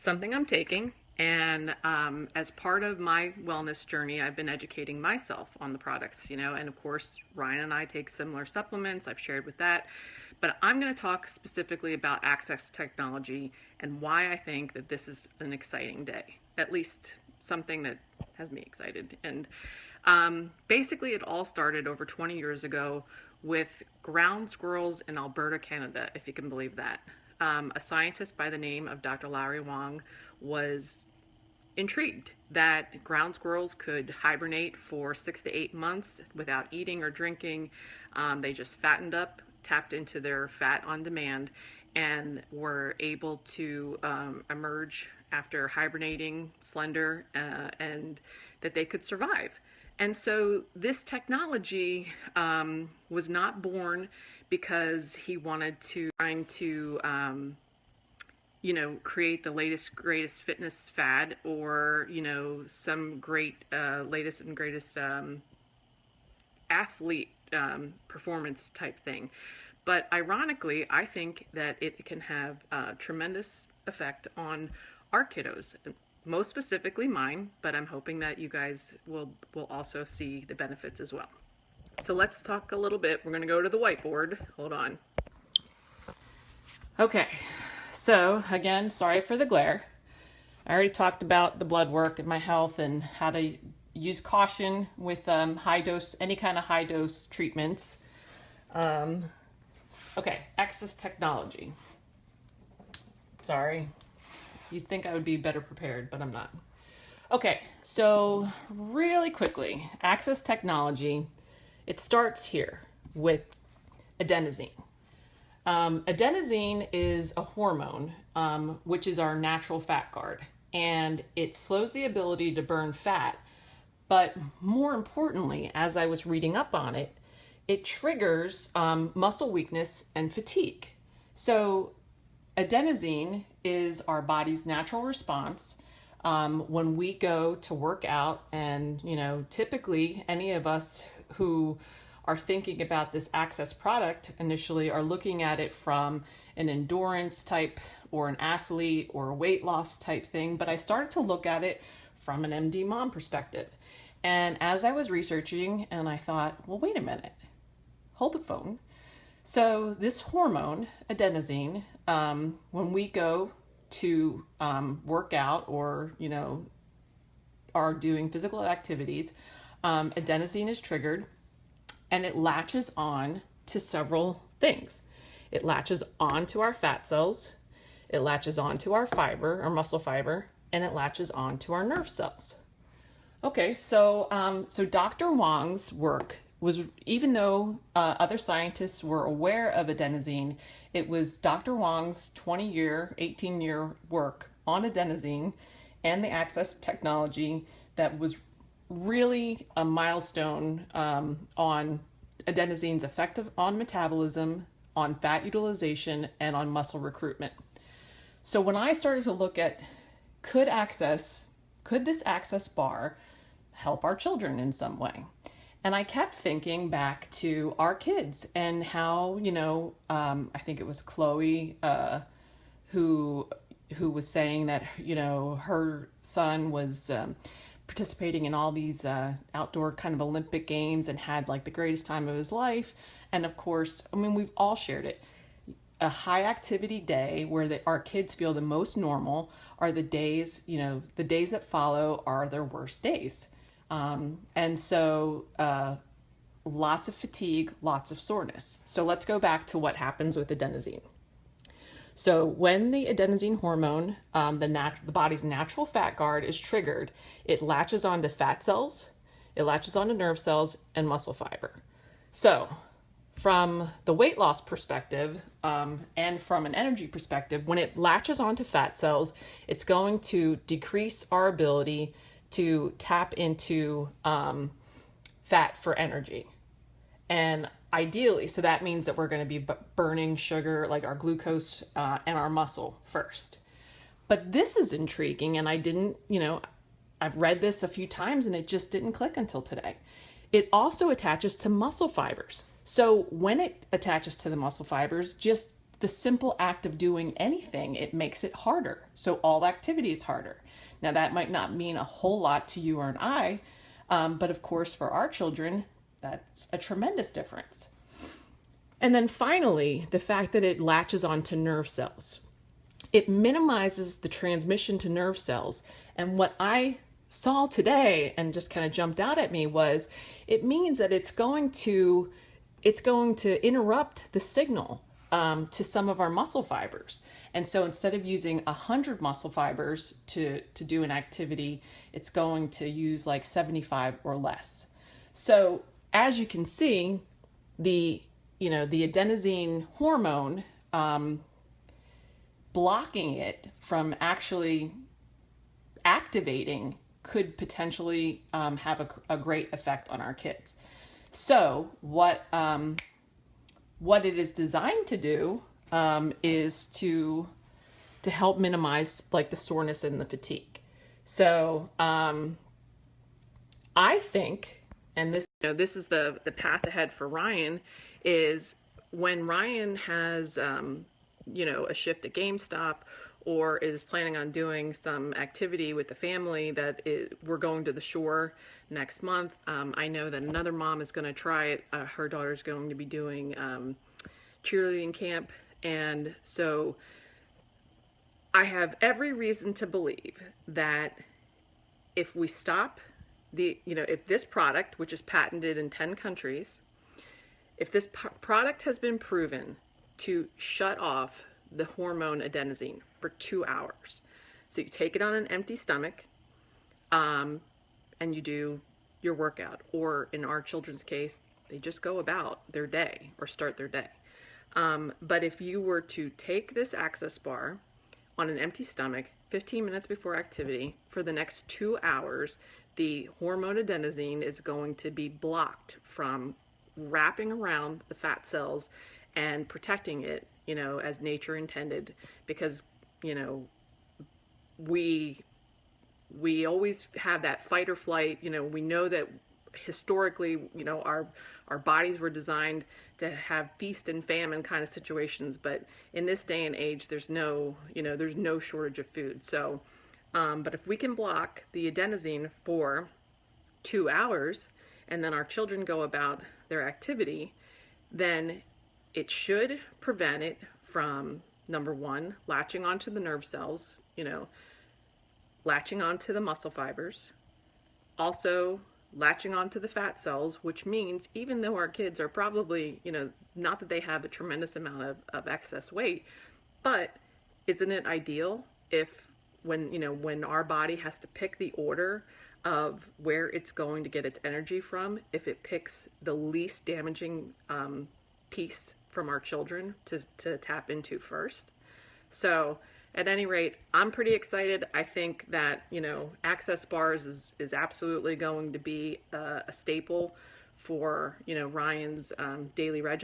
something I'm taking. And as part of my wellness journey, I've been educating myself on the products, and of course, Ryan and I take similar supplements. I've shared with that. But I'm going to talk specifically about Access Technology and why I think that this is an exciting day, at least something that has me excited. And basically, it all started over 20 years ago with ground squirrels in Alberta, Canada, if you can believe that. A scientist by the name of Dr. Larry Wong was intrigued that ground squirrels could hibernate for 6 to 8 months without eating or drinking. They just fattened up, tapped into their fat on demand, and were able to emerge after hibernating slender, and that they could survive. And so this technology was not born because he wanted to trying to create the latest greatest fitness fad, or some great latest and greatest athlete performance type thing. But ironically, I think that it can have a tremendous effect on our kiddos, most specifically mine, but I'm hoping that you guys will also see the benefits as well. So let's talk a little bit. We're going to go to the whiteboard. Hold on. Okay, so again, sorry for the glare. I already talked about the blood work and my health and how to use caution with high dose, any kind of high dose treatments. Okay, Access Technology. Sorry, you'd think I would be better prepared, but I'm not. Okay, so really quickly, Access Technology, it starts here with adenosine. Adenosine is a hormone, which is our natural fat guard, and it slows the ability to burn fat. But more importantly, as I was reading up on it, it triggers muscle weakness and fatigue. So adenosine is our body's natural response when we go to work out, and typically any of us who are thinking about this Access product initially are looking at it from an endurance type or an athlete or a weight loss type thing, but I started to look at it from an MD mom perspective. And as I was researching, and I thought, well, wait a minute, hold the phone. So this hormone, adenosine, when we go to work out or, are doing physical activities, adenosine is triggered, and it latches on to several things. It latches on to our fat cells, it latches on to our fiber, our muscle fiber, and it latches on to our nerve cells. Okay, so Dr. Wong's work was, even though other scientists were aware of adenosine, it was Dr. Wong's 20-year, 18-year work on adenosine and the Access Technology that was really a milestone on adenosine's effect on metabolism, on fat utilization, and on muscle recruitment. So when I started to look at could this Access bar help our children in some way? And I kept thinking back to our kids and how, I think it was Chloe who was saying that, her son was participating in all these outdoor kind of Olympic games and had like the greatest time of his life. And of course, we've all shared it. A high activity day where our kids feel the most normal are the days, the days that follow are their worst days. And so lots of fatigue, lots of soreness. So let's go back to what happens with adenosine. So when the adenosine hormone, the body's natural fat guard, is triggered, it latches onto fat cells, it latches onto nerve cells, and muscle fiber. So from the weight loss perspective and from an energy perspective, when it latches onto fat cells, it's going to decrease our ability to tap into fat for energy. And ideally, so that means that we're going to be burning sugar, like our glucose and our muscle first. But this is intriguing, and I didn't, I've read this a few times and it just didn't click until today. It also attaches to muscle fibers. So when it attaches to the muscle fibers, just the simple act of doing anything, it makes it harder. So all activity is harder. Now, that might not mean a whole lot to you or I, but of course, for our children, that's a tremendous difference. And then finally, the fact that it latches onto nerve cells. It minimizes the transmission to nerve cells. And what I saw today and just kind of jumped out at me was it means that it's going to interrupt the signal to some of our muscle fibers. And so instead of using 100 muscle fibers to do an activity, it's going to use like 75 or less. So as you can see, the adenosine hormone, blocking it from actually activating could potentially have a great effect on our kids. So what it is designed to do is to help minimize like the soreness and the fatigue. So I think, and this is the path ahead for Ryan, is when Ryan has a shift at GameStop or is planning on doing some activity with the family we're going to the shore next month. I know that another mom is going to try it. Her daughter's going to be doing cheerleading camp. And so I have every reason to believe that if we stop if this product, which is patented in 10 countries, if this product has been proven to shut off the hormone adenosine for 2 hours. So you take it on an empty stomach, and you do your workout. Or in our children's case, they just go about their day or start their day. But if you were to take this access bar on an empty stomach, 15 minutes before activity, for the next 2 hours, the hormone adenosine is going to be blocked from wrapping around the fat cells and protecting it, as nature intended, because, we always have that fight or flight. We know that historically, our bodies were designed to have feast and famine kind of situations, but in this day and age, there's no shortage of food. So, but if we can block the adenosine for 2 hours, and then our children go about their activity, then it should prevent it from, number one, latching onto the nerve cells, latching onto the muscle fibers, also latching onto the fat cells, which means even though our kids are probably, not that they have a tremendous amount of excess weight, but isn't it ideal if when our body has to pick the order of where it's going to get its energy from, if it picks the least damaging piece from our children to tap into first. So at any rate, I'm pretty excited. I think that, access bars is absolutely going to be a staple for, Ryan's daily regimen.